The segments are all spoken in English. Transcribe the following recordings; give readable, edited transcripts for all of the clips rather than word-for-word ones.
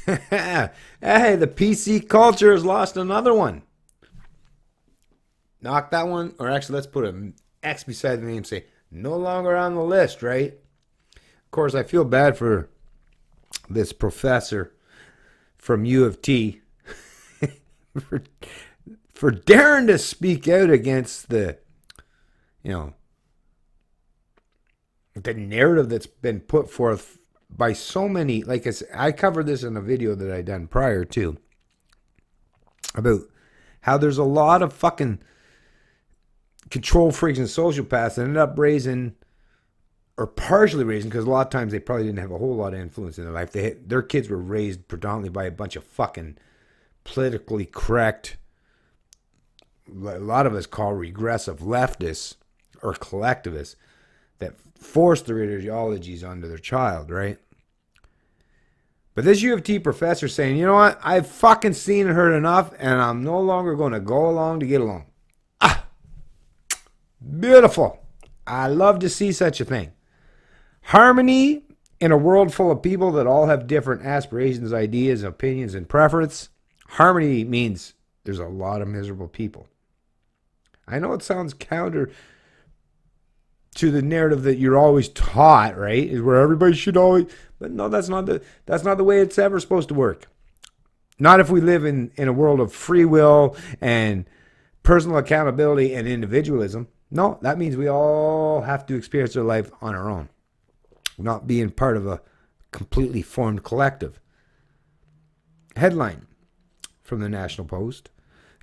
Hey, the PC culture has lost another one. Knock that one, or actually, let's put an X beside the name and say, no longer on the list, right? Of course, I feel bad for this professor from U of T for, for daring to speak out against you know, the narrative that's been put forth by so many. Like I covered this in a video that I done prior to about how there's a lot of fucking control freaks and sociopaths that ended up raising or partially raising, because a lot of times they probably didn't have a whole lot of influence in their life. Their kids were raised predominantly by a bunch of fucking politically correct, a lot of us call regressive leftists or collectivists, that force their ideologies onto their child, right? But this U of T professor saying, you know what, I've fucking seen and heard enough, and I'm no longer going to go along to get along. Ah, beautiful. I love to see such a thing. Harmony in a world full of people that all have different aspirations, ideas, opinions, and preference. Harmony means there's a lot of miserable people. I know it sounds counter to the narrative that you're always taught, right? Is where everybody should always, but no, that's not the way it's ever supposed to work. Not if we live in a world of free will and personal accountability and individualism. No, that means we all have to experience our life on our own, not being part of a completely formed collective. Headline from the National Post: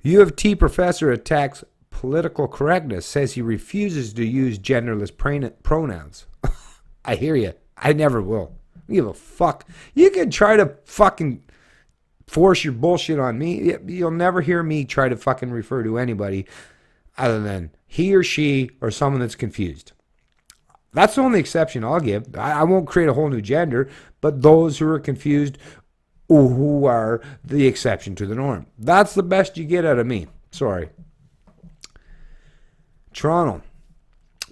U of T professor attacks political correctness, says he refuses to use genderless pronouns. I hear you. I never will. I give a fuck. You can try to fucking force your bullshit on me. You'll never hear me try to fucking refer to anybody other than he or she or someone that's confused. That's the only exception I'll give. I won't create a whole new gender, but those who are confused or who are the exception to the norm. That's the best you get out of me. Sorry. Toronto.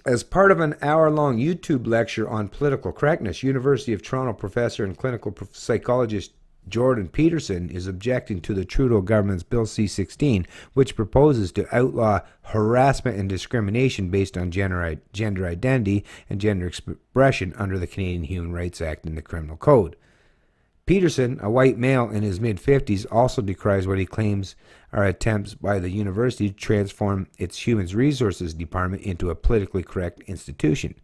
As part of an hour-long YouTube lecture on political correctness, University of Toronto professor and clinical psychologist Jordan Peterson is objecting to the Trudeau government's Bill C-16, which proposes to outlaw harassment and discrimination based on gender identity and gender expression under the Canadian Human Rights Act and the Criminal Code. Peterson, a white male in his mid-50s, also decries what he claims are attempts by the university to transform its human resources department into a politically correct institution.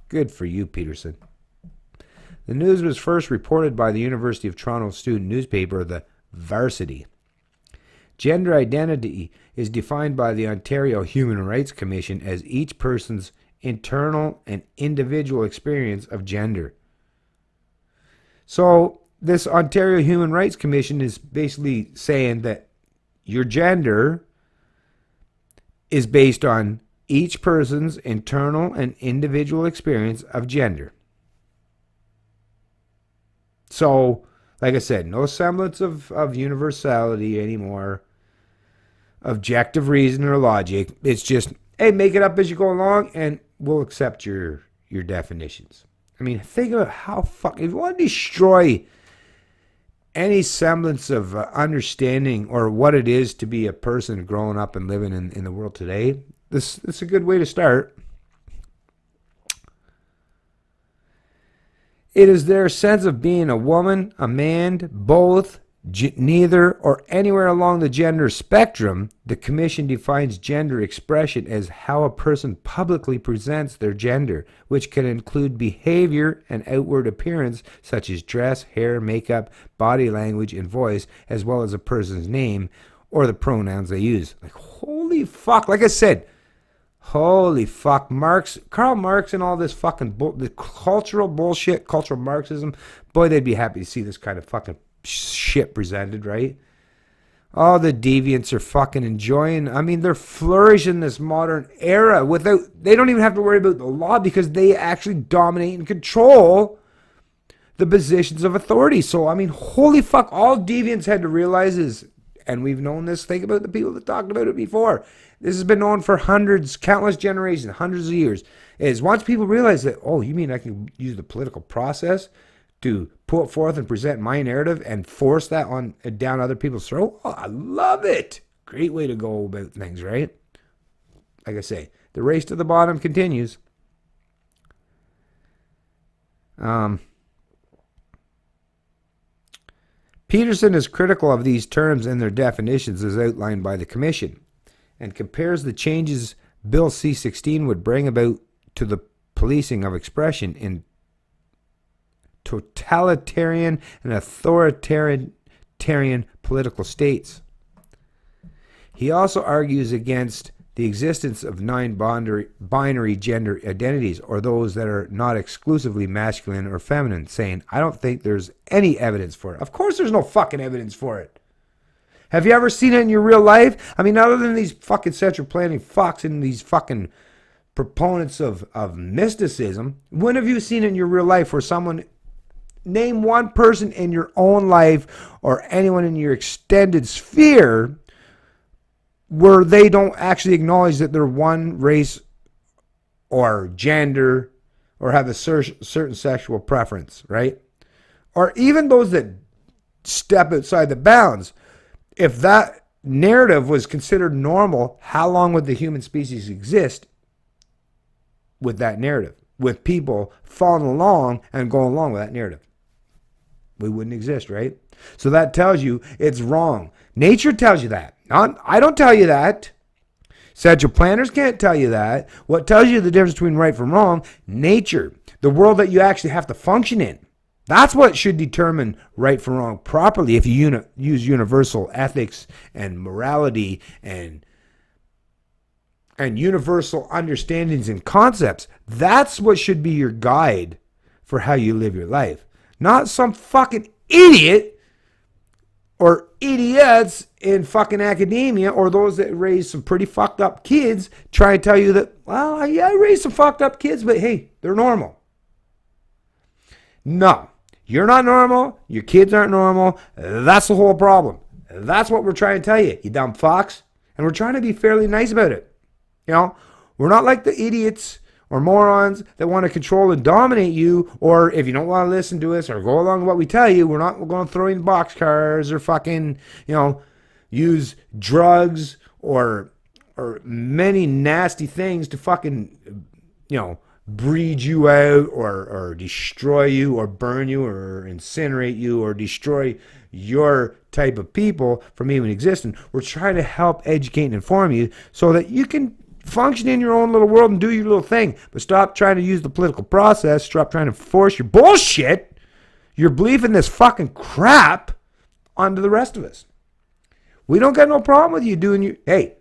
Good for you, Peterson. The news was first reported by the University of Toronto student newspaper, The Varsity. Gender identity is defined by the Ontario Human Rights Commission as each person's internal and individual experience of gender. So this Ontario Human Rights Commission is basically saying that your gender is based on each person's internal and individual experience of gender. So, like I said, no semblance of universality anymore, objective reason or logic. It's just, hey, make it up as you go along and we'll accept your definitions. I mean, think about how if you want to destroy any semblance of understanding or what it is to be a person growing up and living in the world today, this is a good way to start. It is their sense of being a woman, a man, both, neither, or anywhere along the gender spectrum. The Commission defines gender expression as how a person publicly presents their gender, which can include behavior and outward appearance such as dress, hair, makeup, body language, and voice, as well as a person's name or the pronouns they use. Like, holy fuck. Like I said, holy fuck. Karl Marx and all this fucking the cultural bullshit, cultural Marxism, boy, they'd be happy to see this kind of fucking shit presented, right? All the deviants are fucking enjoying. I mean, they're flourishing in this modern era they don't even have to worry about the law because they actually dominate and control the positions of authority. So, I mean, holy fuck, all deviants had to realize is, and we've known this, think about the people that talked about it before. This has been known for countless generations, hundreds of years, is once people realize that, oh, you mean I can use the political process to put forth and present my narrative and force that on down other people's throat. Oh, I love it. Great way to go about things, right? Like I say, the race to the bottom continues. Peterson is critical of these terms and their definitions as outlined by the Commission, and compares the changes Bill C-16 would bring about to the policing of expression in totalitarian and authoritarian political states. He also argues against the existence of non-binary gender identities, or those that are not exclusively masculine or feminine, saying, I don't think there's any evidence for it. Of course there's no fucking evidence for it. Have you ever seen it in your real life? I mean, other than these fucking central planning fucks and these fucking proponents of mysticism, when have you seen it in your real life where someone, name one person in your own life or anyone in your extended sphere where they don't actually acknowledge that they're one race or gender or have a certain sexual preference, right? Or even those that step outside the bounds. If that narrative was considered normal, how long would the human species exist with that narrative? With people following along and going along with that narrative? We wouldn't exist, right? So that tells you it's wrong. Nature tells you that. I don't tell you that. Central planners can't tell you that. What tells you the difference between right from wrong? Nature. The world that you actually have to function in. That's what should determine right from wrong properly if you use universal ethics and morality and universal understandings and concepts. That's what should be your guide for how you live your life. Not some fucking idiot or idiots in fucking academia or those that raise some pretty fucked up kids try to tell you that, well, yeah, I raised some fucked up kids, but hey, they're normal. No, you're not normal. Your kids aren't normal. That's the whole problem. That's what we're trying to tell you, you dumb fox. And we're trying to be fairly nice about it. You know, we're not like the idiots or morons that want to control and dominate you, or if you don't want to listen to us or go along with what we tell you, we're not going to throw in boxcars or fucking, use drugs or many nasty things to fucking, breed you out or destroy you or burn you or incinerate you or destroy your type of people from even existing. We're trying to help educate and inform you so that you can function in your own little world and do your little thing. But stop trying to use the political process. Stop trying to force your bullshit, your belief in this fucking crap onto the rest of us. We don't got no problem with you doing your... Hey,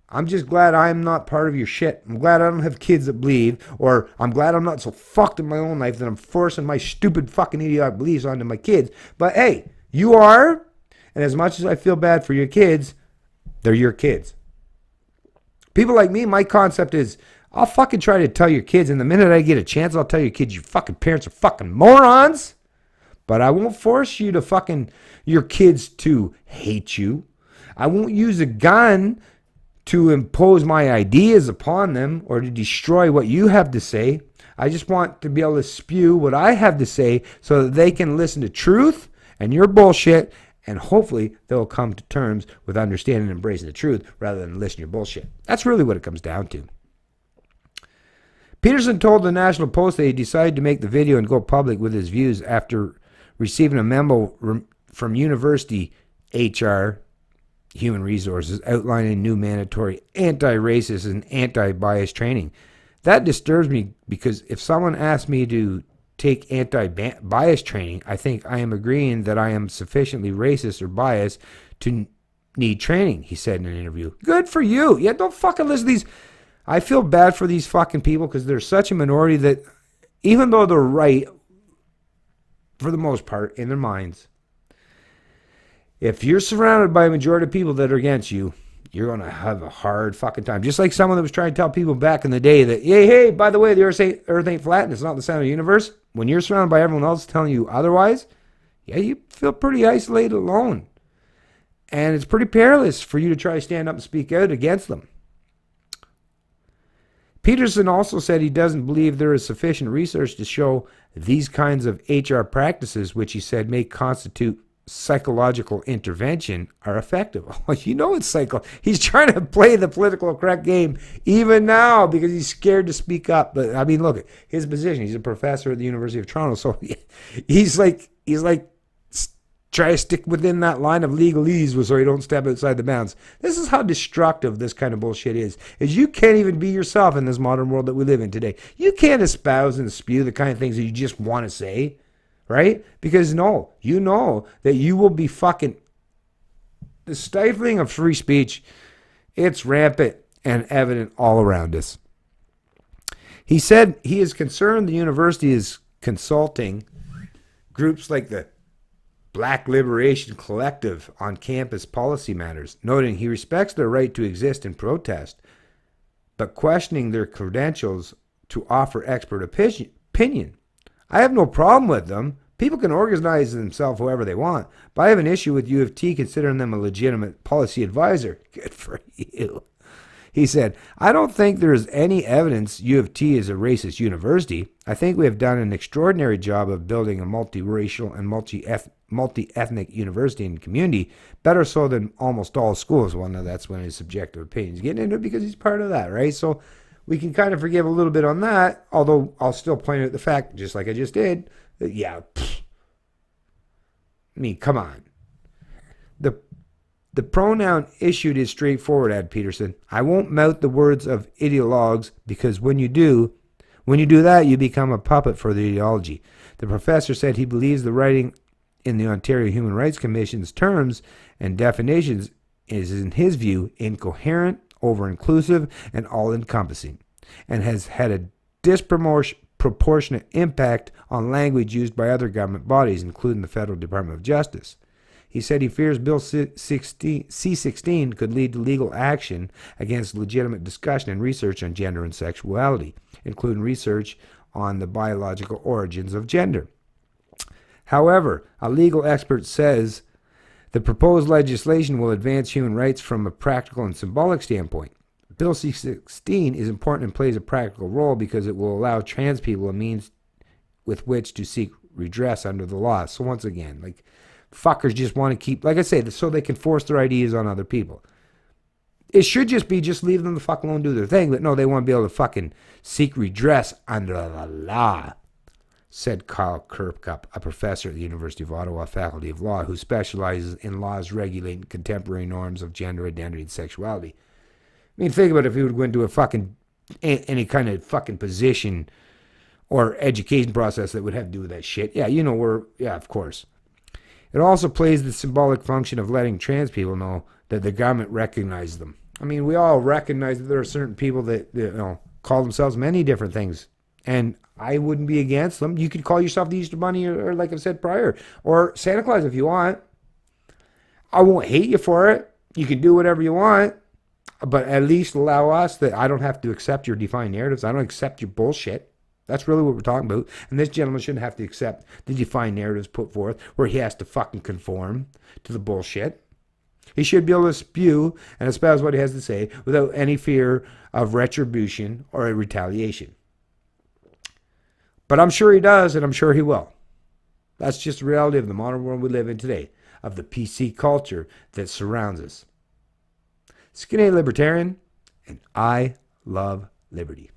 I'm just glad I'm not part of your shit. I'm glad I don't have kids that bleed, or I'm glad I'm not so fucked in my own life that I'm forcing my stupid fucking idiotic beliefs onto my kids. But hey, you are, and as much as I feel bad for your kids, they're your kids. People like me, my concept is, I'll fucking try to tell your kids, and the minute I get a chance, I'll tell your kids, your fucking parents are fucking morons. But I won't force you to your kids to hate you. I won't use a gun to impose my ideas upon them or to destroy what you have to say. I just want to be able to spew what I have to say so that they can listen to truth and your bullshit, and hopefully they'll come to terms with understanding and embracing the truth rather than listening to your bullshit. That's really what it comes down to. Peterson told the National Post that he decided to make the video and go public with his views after receiving a memo from University HR, Human Resources, outlining new mandatory anti-racist and anti-bias training. That disturbs me because if someone asks me to take anti-bias training, I think I am agreeing that I am sufficiently racist or biased to need training, he said in an interview. Good for you. Yeah, don't fucking listen to these. I feel bad for these fucking people because they're such a minority that even though they're right, for the most part, in their minds, if you're surrounded by a majority of people that are against you, you're going to have a hard fucking time. Just like someone that was trying to tell people back in the day that, hey, by the way, the earth ain't flat and it's not the center of the universe. When you're surrounded by everyone else telling you otherwise, yeah, you feel pretty isolated, alone. And it's pretty perilous for you to try to stand up and speak out against them. Peterson also said he doesn't believe there is sufficient research to show these kinds of HR practices, which he said may constitute psychological intervention, are effective. You know it's psycho. He's trying to play the political correct game even now because he's scared to speak up. But I mean, look at his position. He's a professor at the University of Toronto, so he's like try to stick within that line of legalese so you don't step outside the bounds. This is how destructive this kind of bullshit is you can't even be yourself in this modern world that we live in today. You can't espouse and spew the kind of things that you just want to say, right? Because no, you know that you will be fucking... The stifling of free speech, it's rampant and evident all around us. He said he is concerned the university is consulting groups like the Black Liberation Collective on campus policy matters, noting he respects their right to exist and protest, but questioning their credentials to offer expert opinion. I have no problem with them. People can organize themselves however they want, but I have an issue with U of T considering them a legitimate policy advisor. Good for you. He said, I don't think there is any evidence U of T is a racist university. I think we have done an extraordinary job of building a multiracial and multi-ethnic university and community, better so than almost all schools. Well, now that's when his subjective opinion is getting into it because he's part of that, right? So we can kind of forgive a little bit on that, although I'll still point out the fact, just like I just did, that, yeah, I mean, come on. The pronoun issued is straightforward, added Peterson. I won't mouth the words of ideologues because when you do that, you become a puppet for the ideology. The professor said he believes the writing in the Ontario Human Rights Commission's terms and definitions is, in his view, incoherent, over-inclusive, and all-encompassing, and has had a disproportionate impact on language used by other government bodies, including the Federal Department of Justice. He said he fears Bill C-16 could lead to legal action against legitimate discussion and research on gender and sexuality, including research on the biological origins of gender. However, a legal expert says the proposed legislation will advance human rights from a practical and symbolic standpoint. Bill C-16 is important and plays a practical role because it will allow trans people a means with which to seek redress under the law. So once again, like, fuckers just want to keep, like I say, so they can force their ideas on other people. It should just leave them the fuck alone, do their thing, but no, they want to be able to fucking seek redress under the law, said Kyle Kirkup, a professor at the University of Ottawa Faculty of Law who specializes in laws regulating contemporary norms of gender identity and sexuality. I mean, think about it, if he would go into a fucking, any kind of fucking position or education process that would have to do with that shit. Yeah, yeah, of course. It also plays the symbolic function of letting trans people know that the government recognizes them. I mean, we all recognize that there are certain people that call themselves many different things, and I wouldn't be against them. You could call yourself the Easter Bunny, or like I've said prior, or Santa Claus if you want. I won't hate you for it. You can do whatever you want, but at least allow us that I don't have to accept your defined narratives. I don't accept your bullshit. That's really what we're talking about. And this gentleman shouldn't have to accept the defined narratives put forth where he has to fucking conform to the bullshit. He should be able to spew and espouse what he has to say without any fear of retribution or retaliation. But I'm sure he does, and I'm sure he will. That's just the reality of the modern world we live in today, of the PC culture that surrounds us. Skinny Libertarian, and I love liberty.